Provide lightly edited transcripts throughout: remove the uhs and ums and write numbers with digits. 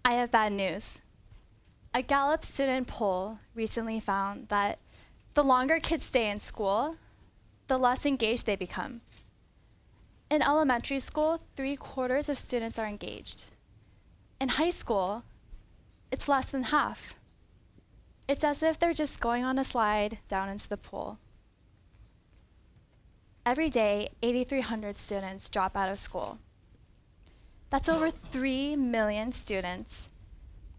I have bad news. A Gallup student poll recently found that the longer kids stay in school, the less engaged they become. In elementary school, 3/4 of students are engaged. In high school, it's less than half. It's as if they're just going on a slide down into the pool. Every day, 8,300 students drop out of school. That's over 3 million students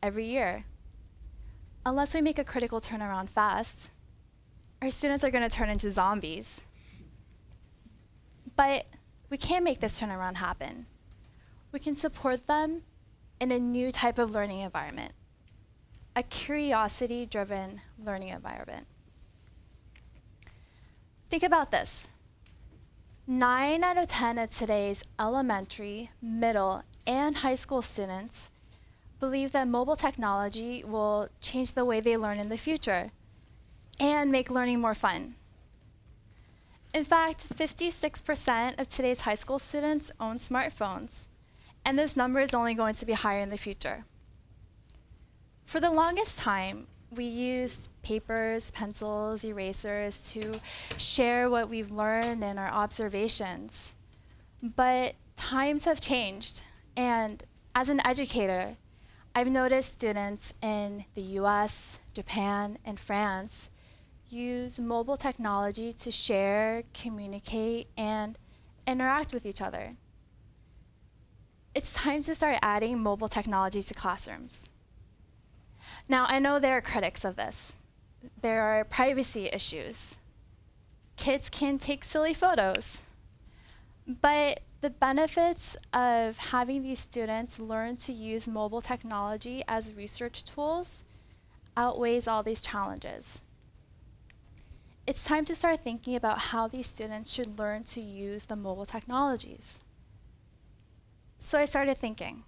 every year. Unless we make a critical turnaround fast, our students are going to turn into zombies. But we can make this turnaround happen. We can support them in a new type of learning environment, a curiosity-driven learning environment. Think about this. 9 out of 10 of today's elementary, middle, and high school students believe that mobile technology will change the way they learn in the future and make learning more fun. In fact, 56% of today's high school students own smartphones, and this number is only going to be higher in the future. For the longest time, we used papers, pencils, erasers to share what we've learned and our observations. But times have changed, and as an educator, I've noticed students in the US, Japan, and France use mobile technology to share, communicate, and interact with each other. It's time to start adding mobile technology to classrooms. Now, I know there are critics of this. There are privacy issues. Kids can take silly photos. But the benefits of having these students learn to use mobile technology as research tools outweighs all these challenges. It's time to start thinking about how these students should learn to use the mobile technologies. So I started thinking,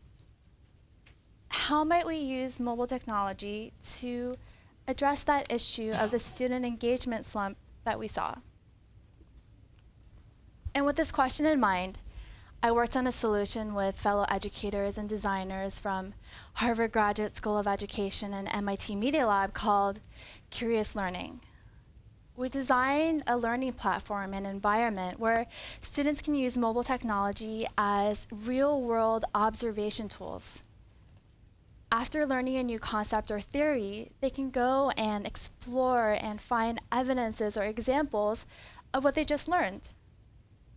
how might we use mobile technology to address that issue of the student engagement slump that we saw? And with this question in mind, I worked on a solution with fellow educators and designers from Harvard Graduate School of Education and MIT Media Lab called Curious Learning. We designed a learning platform and environment where students can use mobile technology as real-world observation tools. After learning a new concept or theory, they can go and explore and find evidences or examples of what they just learned.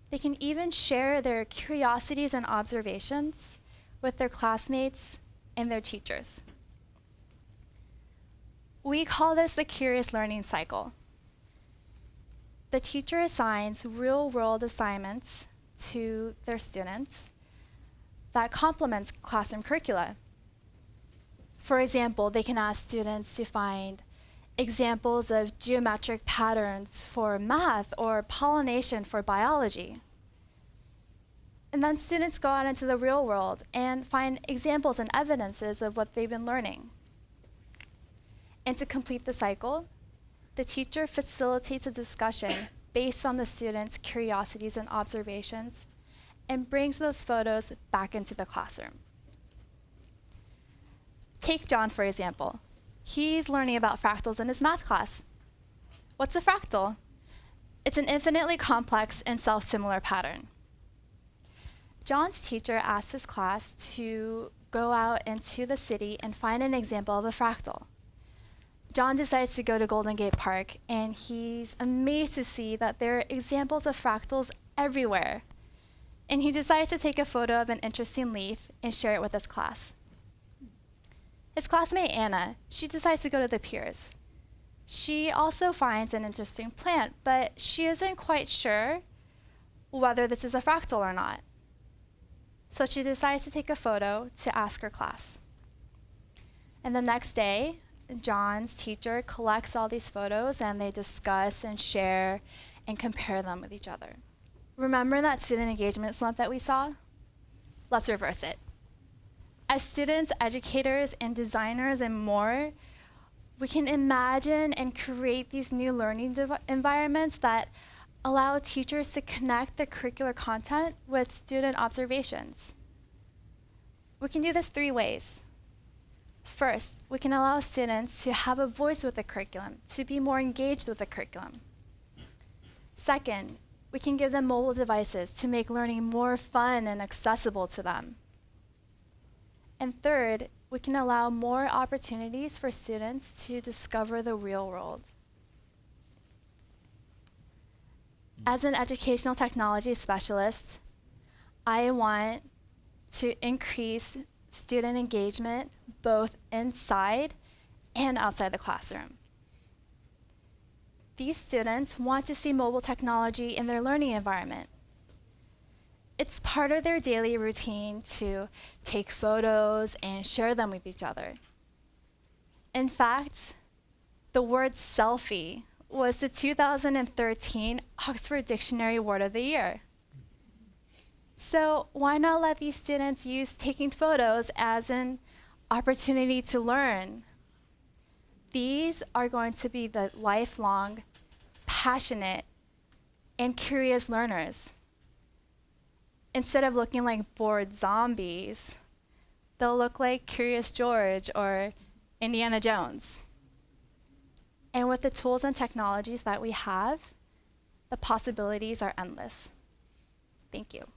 They can even share their curiosities and observations with their classmates and their teachers. We call this the curious learning cycle. The teacher assigns real-world assignments to their students that complements classroom curricula. For example, they can ask students to find examples of geometric patterns for math or pollination for biology. And then students go out into the real world and find examples and evidences of what they've been learning. And to complete the cycle, the teacher facilitates a discussion based on the students' curiosities and observations and brings those photos back into the classroom. Take John, for example. He's learning about fractals in his math class. What's a fractal? It's an infinitely complex and self-similar pattern. John's teacher asked his class to go out into the city and find an example of a fractal. John decides to go to Golden Gate Park, and he's amazed to see that there are examples of fractals everywhere. And he decides to take a photo of an interesting leaf and share it with his class. His classmate Anna, she decides to go to the piers. She also finds an interesting plant, but she isn't quite sure whether this is a fractal or not. So she decides to take a photo to ask her class. And the next day, John's teacher collects all these photos and they discuss and share and compare them with each other. Remember that student engagement slump that we saw? Let's reverse it. As students, educators, and designers and more, we can imagine and create these new learning environments that allow teachers to connect the curricular content with student observations. We can do this 3 ways. First, we can allow students to have a voice with the curriculum, to be more engaged with the curriculum. Second, we can give them mobile devices to make learning more fun and accessible to them. And third, we can allow more opportunities for students to discover the real world. As an educational technology specialist, I want to increase student engagement both inside and outside the classroom. These students want to see mobile technology in their learning environment. It's part of their daily routine to take photos and share them with each other. In fact, the word selfie was the 2013 Oxford Dictionary Word of the Year. So why not let these students use taking photos as an opportunity to learn? These are going to be the lifelong, passionate, and curious learners. Instead of looking like bored zombies, they'll look like Curious George or Indiana Jones. And with the tools and technologies that we have, the possibilities are endless. Thank you.